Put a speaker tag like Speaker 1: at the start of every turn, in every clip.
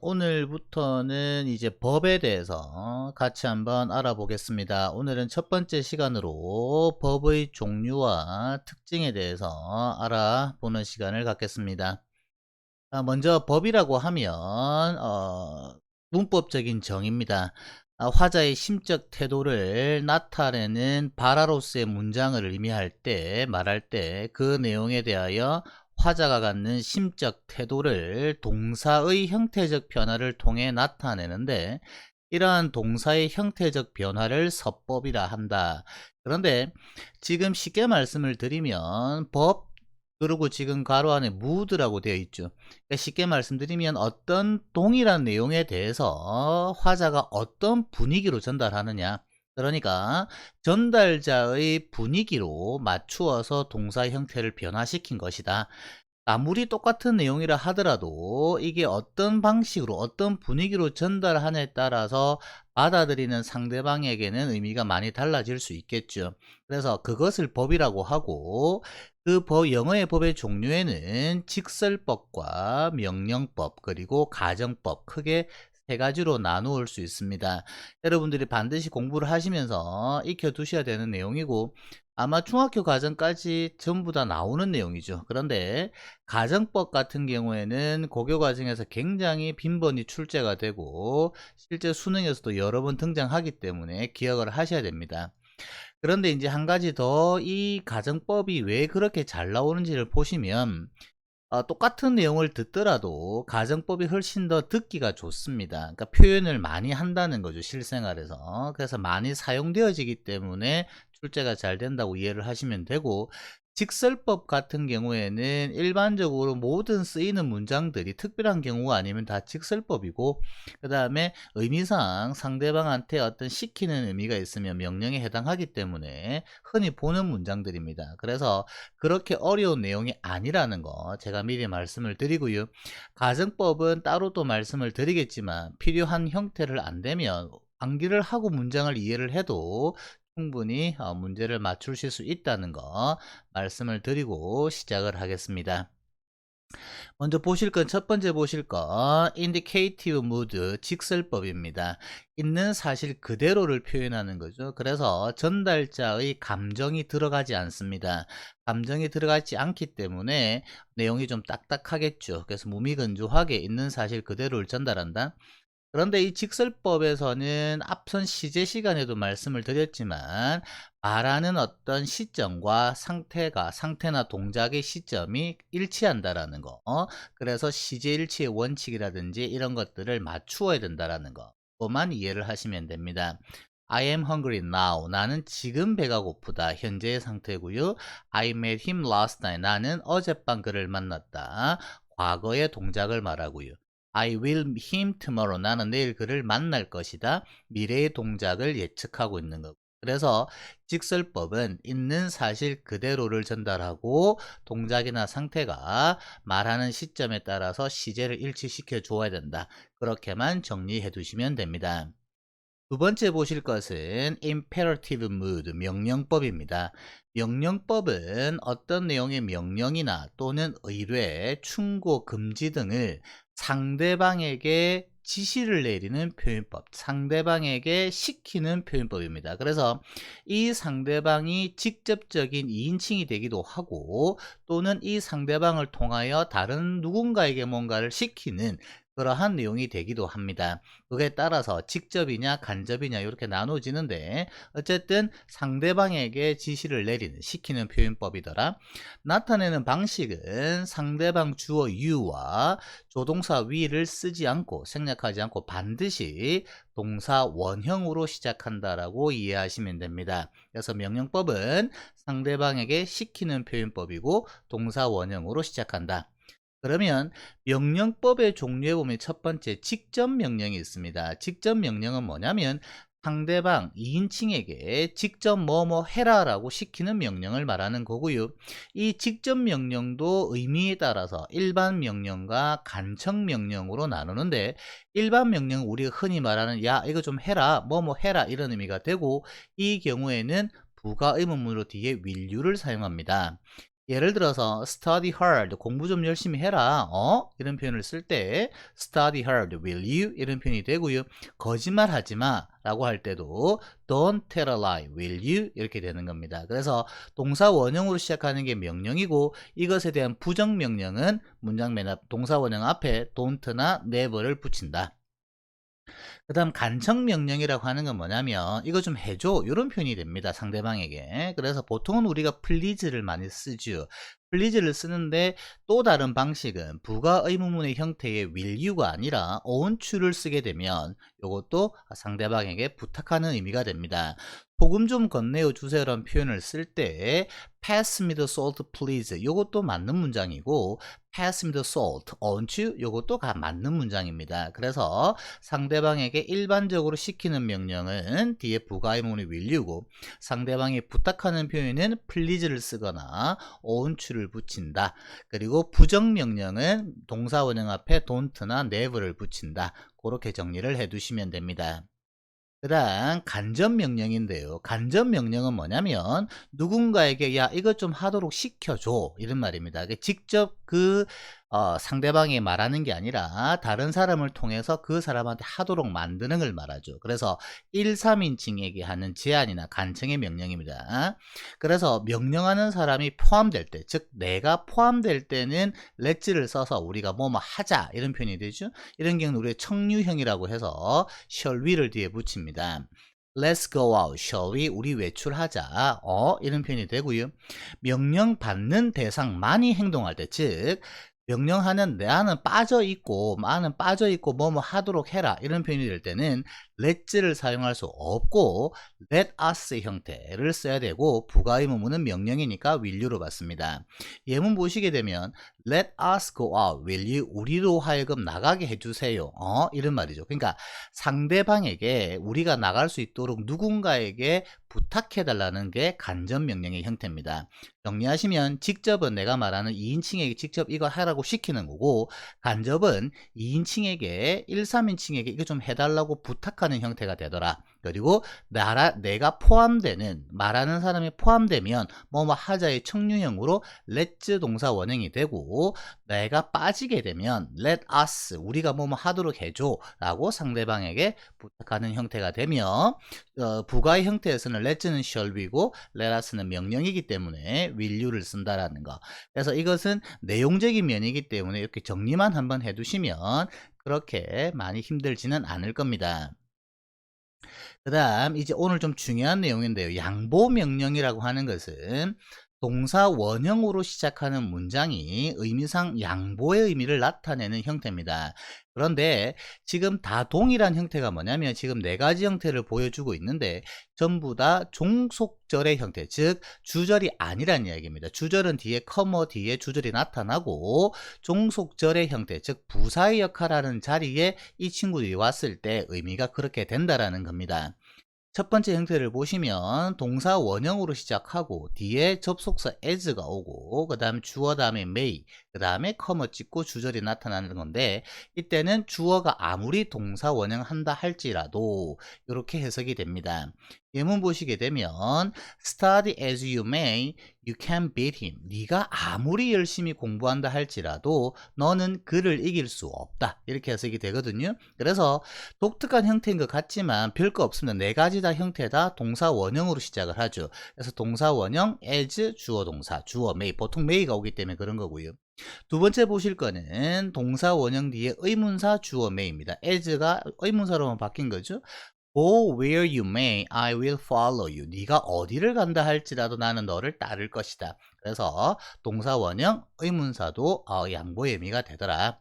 Speaker 1: 오늘부터는 이제 법에 대해서 같이 한번 알아보겠습니다. 오늘은 첫 번째 시간으로 법의 종류와 특징에 대해서 알아보는 시간을 갖겠습니다. 먼저 법이라고 하면 문법적인 정의입니다. 화자의 심적 태도를 나타내는 발화로서의 문장을 의미할 때, 말할 때 그 내용에 대하여 화자가 갖는 심적 태도를 동사의 형태적 변화를 통해 나타내는데, 이러한 동사의 형태적 변화를 서법이라 한다. 그런데 지금 쉽게 말씀을 드리면 법, 그리고 지금 가로 안에 mood라고 되어 있죠. 그러니까 쉽게 말씀드리면 어떤 동일한 내용에 대해서 화자가 어떤 분위기로 전달하느냐, 그러니까 전달자의 분위기로 맞추어서 동사 형태를 변화시킨 것이다. 아무리 똑같은 내용이라 하더라도 이게 어떤 방식으로 어떤 분위기로 전달하냐에 따라서 받아들이는 상대방에게는 의미가 많이 달라질 수 있겠죠. 그래서 그것을 법이라고 하고, 그 영어의 법의 종류에는 직설법과 명령법 그리고 가정법, 크게 세 가지로 나누을 수 있습니다. 여러분들이 반드시 공부를 하시면서 익혀 두셔야 되는 내용이고, 아마 중학교 과정까지 전부 다 나오는 내용이죠. 그런데 가정법 같은 경우에는 고교 과정에서 굉장히 빈번히 출제가 되고 실제 수능에서도 여러 번 등장하기 때문에 기억을 하셔야 됩니다. 그런데 이제 한 가지 더, 이 가정법이 왜 그렇게 잘 나오는지를 보시면 똑같은 내용을 듣더라도 가정법이 훨씬 더 듣기가 좋습니다. 그러니까 표현을 많이 한다는 거죠, 실생활에서. 그래서 많이 사용되어지기 때문에 출제가 잘 된다고 이해를 하시면 되고, 직설법 같은 경우에는 일반적으로 모든 쓰이는 문장들이 특별한 경우가 아니면 다 직설법이고, 그 다음에 의미상 상대방한테 어떤 시키는 의미가 있으면 명령에 해당하기 때문에 흔히 보는 문장들입니다. 그래서 그렇게 어려운 내용이 아니라는 거 제가 미리 말씀을 드리고요. 가정법은 따로 또 말씀을 드리겠지만 필요한 형태를 안 되면 암기를 하고 문장을 이해를 해도 충분히 문제를 맞추실 수 있다는 거 말씀을 드리고 시작을 하겠습니다. 먼저 보실 건, 첫 번째 보실 건 indicative mood, 직설법입니다. 있는 사실 그대로를 표현하는 거죠. 그래서 전달자의 감정이 들어가지 않습니다. 감정이 들어가지 않기 때문에 내용이 좀 딱딱하겠죠. 그래서 무미건조하게 있는 사실 그대로를 전달한다. 그런데 이 직설법에서는 앞선 시제 시간에도 말씀을 드렸지만 말하는 어떤 시점과 상태나 동작의 시점이 일치한다라는 거. 그래서 시제 일치의 원칙이라든지 이런 것들을 맞추어야 된다라는 거만 이해를 하시면 됩니다. I am hungry now. 나는 지금 배가 고프다. 현재의 상태고요. I met him last night. 나는 어젯밤 그를 만났다. 과거의 동작을 말하고요. I will meet him tomorrow. 나는 내일 그를 만날 것이다. 미래의 동작을 예측하고 있는 것. 그래서 직설법은 있는 사실 그대로를 전달하고 동작이나 상태가 말하는 시점에 따라서 시제를 일치시켜 줘야 된다. 그렇게만 정리해 두시면 됩니다. 두 번째 보실 것은 imperative mood, 명령법입니다. 명령법은 어떤 내용의 명령이나 또는 의뢰, 충고, 금지 등을 상대방에게 지시를 내리는 표현법, 상대방에게 시키는 표현법입니다. 그래서 이 상대방이 직접적인 2인칭이 되기도 하고, 또는 이 상대방을 통하여 다른 누군가에게 뭔가를 시키는 그러한 내용이 되기도 합니다. 그에 따라서 직접이냐 간접이냐 이렇게 나눠지는데, 어쨌든 상대방에게 지시를 내리는, 시키는 표현법이더라. 나타내는 방식은 상대방 주어 you와 조동사 we를 쓰지 않고, 생략하지 않고 반드시 동사 원형으로 시작한다라고 이해하시면 됩니다. 그래서 명령법은 상대방에게 시키는 표현법이고 동사 원형으로 시작한다. 그러면 명령법의 종류에 보면 첫 번째 직접 명령이 있습니다. 직접 명령은 뭐냐면 상대방 2인칭에게 직접 뭐뭐 해라 라고 시키는 명령을 말하는 거고요. 이 직접 명령도 의미에 따라서 일반 명령과 간접 명령으로 나누는데, 일반 명령은 우리가 흔히 말하는 야 이거 좀 해라, 뭐뭐 해라 이런 의미가 되고, 이 경우에는 부가 의문문으로 뒤에 will유를 사용합니다. 예를 들어서 study hard, 공부 좀 열심히 해라. 이런 표현을 쓸 때 study hard, will you? 이런 표현이 되고요. 거짓말하지 마 라고 할 때도 don't tell a lie, will you? 이렇게 되는 겁니다. 그래서 동사 원형으로 시작하는 게 명령이고, 이것에 대한 부정 명령은 문장 맨 앞 동사 원형 앞에 don't나 never를 붙인다. 그 다음 간청명령이라고 하는 건 뭐냐면 이거 좀 해줘 이런 표현이 됩니다, 상대방에게. 그래서 보통은 우리가 please를 많이 쓰죠. please를 쓰는데 또 다른 방식은 부가 의문문의 형태의 will you가 아니라 want to를 쓰게 되면 이것도 상대방에게 부탁하는 의미가 됩니다. 소금 좀 건네어 주세요라는 표현을 쓸 때 pass me the salt please 이것도 맞는 문장이고, pass me the salt, won't you? 이것도 맞는 문장입니다. 그래서 상대방에게 일반적으로 시키는 명령은 뒤에 부가 의문문이 will you고, 상대방이 부탁하는 표현은 please를 쓰거나 won't you를 붙인다. 그리고 부정 명령은 동사 원형 앞에 don't나 never를 붙인다. 그렇게 정리를 해 두시면 됩니다. 그 다음 간접명령인데요. 간접명령은 뭐냐면 누군가에게 야 이것 좀 하도록 시켜줘 이런 말입니다. 직접 상대방이 말하는 게 아니라 다른 사람을 통해서 그 사람한테 하도록 만드는 걸 말하죠. 그래서 1, 3인칭에게 하는 제안이나 간청의 명령입니다. 그래서 명령하는 사람이 포함될 때, 즉 내가 포함될 때는 let's를 써서 우리가 뭐뭐 하자 이런 표현이 되죠. 이런 경우는 우리가 청유형이라고 해서 shall we를 뒤에 붙입니다. Let's go out, shall we? 우리 외출하자. 이런 표현이 되고요. 명령 받는 대상만이 행동할 때, 즉 명령하는 나는 빠져있고 뭐뭐 하도록 해라 이런 표현이 될 때는 let's를 사용할 수 없고 let us의 형태를 써야 되고, 부가 의문문은 명령이니까 will you로 받습니다. 예문 보시게 되면 let us go out, will you? 우리로 하여금 나가게 해주세요. 이런 말이죠. 그러니까 상대방에게 우리가 나갈 수 있도록 누군가에게 부탁해달라는 게 간접명령의 형태입니다. 정리하시면 직접은 내가 말하는 2인칭에게 직접 이거 하라고 시키는 거고, 간접은 2인칭에게 1, 3인칭에게 이거 좀 해달라고 부탁하는 형태가 되더라. 그리고 내가 포함되는, 말하는 사람이 포함되면 뭐뭐 하자의 청유형으로 let's 동사 원형이 되고, 내가 빠지게 되면 let us, 우리가 뭐뭐 하도록 해줘 라고 상대방에게 부탁하는 형태가 되며, 부가의 형태에서는 let's는 shall we고 let us는 명령이기 때문에 will you를 쓴다라는 거. 그래서 이것은 내용적인 면이기 때문에 이렇게 정리만 한번 해두시면 그렇게 많이 힘들지는 않을 겁니다. 그 다음 이제 오늘 좀 중요한 내용인데요. 양보 명령이라고 하는 것은 동사 원형으로 시작하는 문장이 의미상 양보의 의미를 나타내는 형태입니다. 그런데 지금 다 동일한 형태가 뭐냐면 지금 네 가지 형태를 보여주고 있는데 전부 다 종속절의 형태, 즉 주절이 아니란 이야기입니다. 주절은 뒤에 커머 뒤에 주절이 나타나고, 종속절의 형태, 즉 부사의 역할하는 자리에 이 친구들이 왔을 때 의미가 그렇게 된다라는 겁니다. 첫 번째 형태를 보시면 동사 원형으로 시작하고 뒤에 접속사 as가 오고 그 다음 주어 다음에 may 그 다음에 커머 찍고 주절이 나타나는 건데, 이때는 주어가 아무리 동사 원형 한다 할지라도 이렇게 해석이 됩니다. 예문 보시게 되면 study as you may, you can beat him. 네가 아무리 열심히 공부한다 할지라도 너는 그를 이길 수 없다. 이렇게 해석이 되거든요. 그래서 독특한 형태인 것 같지만 별거 없습니다. 네 가지 다 형태 다 동사 원형으로 시작을 하죠. 그래서 동사 원형 as 주어 동사 주어 may, 보통 may가 오기 때문에 그런 거고요. 두 번째 보실 거는 동사 원형 뒤에 의문사 주어 may입니다. as가 의문사로만 바뀐 거죠. Go where you may, I will follow you. 네가 어디를 간다 할지라도 나는 너를 따를 것이다. 그래서 동사 원형 의문사도 양보의 의미가 되더라.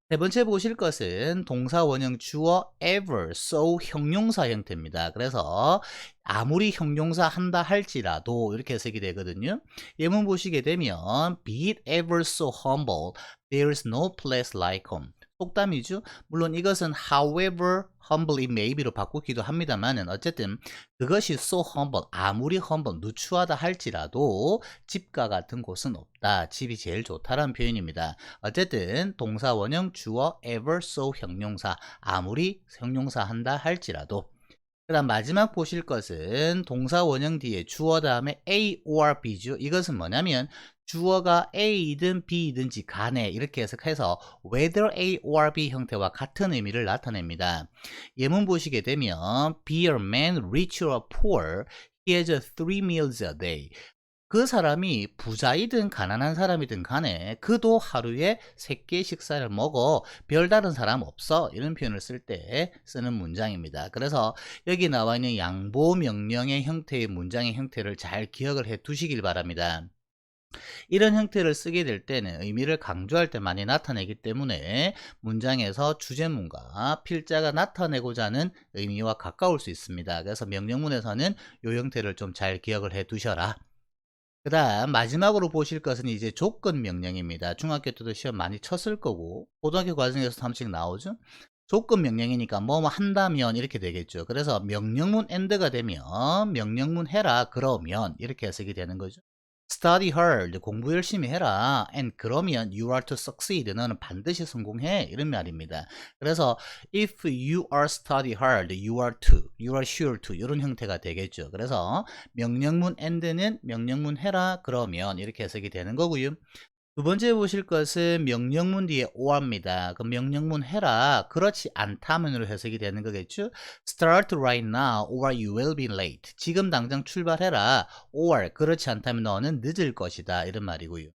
Speaker 1: 세 번째 보실 것은 동사 원형 주어 ever, so 형용사 형태입니다. 그래서 아무리 형용사 한다 할지라도 이렇게 해석이 되거든요. 예문 보시게 되면 be it ever so humble, there is no place like home. 속담이죠. 물론 이것은 however humble it may be로 바꾸기도 합니다만은 어쨌든 그것이 so humble, 아무리 humble, 누추하다 할지라도 집과 같은 곳은 없다. 집이 제일 좋다라는 표현입니다. 어쨌든 동사 원형 주어 ever so 형용사, 아무리 형용사 한다 할지라도. 그 다음 마지막 보실 것은 동사 원형 뒤에 주어 다음에 A or B죠. 이것은 뭐냐면 주어가 A이든 B이든지 간에 이렇게 해석해서 whether A or B 형태와 같은 의미를 나타냅니다. 예문 보시게 되면 be a man rich or poor, he has 3 meals a day. 그 사람이 부자이든 가난한 사람이든 간에 그도 하루에 3끼 식사를 먹어 별다른 사람 없어 이런 표현을 쓸 때 쓰는 문장입니다. 그래서 여기 나와 있는 양보 명령의 형태의 문장의 형태를 잘 기억을 해 두시길 바랍니다. 이런 형태를 쓰게 될 때는 의미를 강조할 때 많이 나타내기 때문에 문장에서 주제문과 필자가 나타내고자 하는 의미와 가까울 수 있습니다. 그래서 명령문에서는 이 형태를 좀 잘 기억을 해 두셔라. 그 다음 마지막으로 보실 것은 이제 조건 명령입니다. 중학교 때도 시험 많이 쳤을 거고 고등학교 과정에서 한 번씩 나오죠. 조건 명령이니까 뭐뭐 한다면 이렇게 되겠죠. 그래서 명령문 end가 되면 명령문 해라 그러면 이렇게 해석이 되는 거죠. Study hard, 공부 열심히 해라. And 그러면 you are to succeed, 너는 반드시 성공해. 이런 말입니다. 그래서 if you are study hard, you are sure to 이런 형태가 되겠죠. 그래서 명령문 and는 명령문 해라 그러면 이렇게 해석이 되는 거고요. 두 번째 보실 것은 명령문 뒤에 or입니다. 그 명령문 해라 그렇지 않다면으로 해석이 되는 거겠죠. Start right now or you will be late. 지금 당장 출발해라 or 그렇지 않다면 너는 늦을 것이다 이런 말이고요.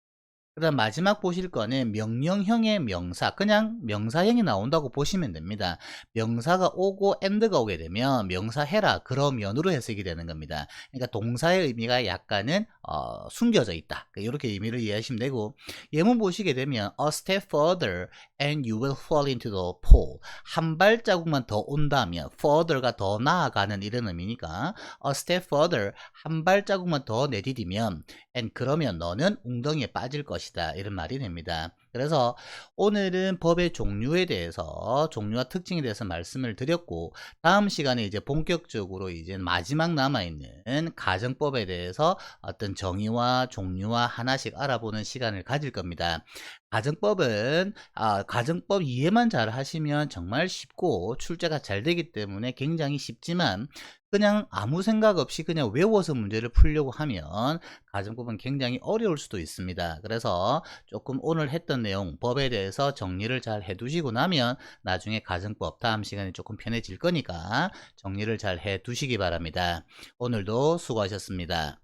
Speaker 1: 그 다음 마지막 보실 거는 명령형의 명사, 그냥 명사형이 나온다고 보시면 됩니다. 명사가 오고 and가 오게 되면 명사 해라 그러면으로 해석이 되는 겁니다. 그러니까 동사의 의미가 약간은 숨겨져 있다. 이렇게 의미를 이해하시면 되고, 예문 보시게 되면 a step further and you will fall into the pool. 한 발자국만 더 온다면 further가 더 나아가는 이런 의미니까 a step further 한 발자국만 더 내디디면 and 그러면 너는 웅덩이에 빠질 것이다 이런 말이 됩니다. 그래서 오늘은 법의 종류에 대해서 종류와 특징에 대해서 말씀을 드렸고, 다음 시간에 이제 본격적으로 이제 마지막 남아있는 가정법에 대해서 어떤 정의와 종류와 하나씩 알아보는 시간을 가질 겁니다. 가정법은 가정법 이해만 잘 하시면 정말 쉽고 출제가 잘 되기 때문에 굉장히 쉽지만, 그냥 아무 생각 없이 그냥 외워서 문제를 풀려고 하면 가정법은 굉장히 어려울 수도 있습니다. 그래서 조금 오늘 했던 내용 법에 대해서 정리를 잘 해두시고 나면 나중에 가정법 다음 시간에 조금 편해질 거니까 정리를 잘 해두시기 바랍니다. 오늘도 수고하셨습니다.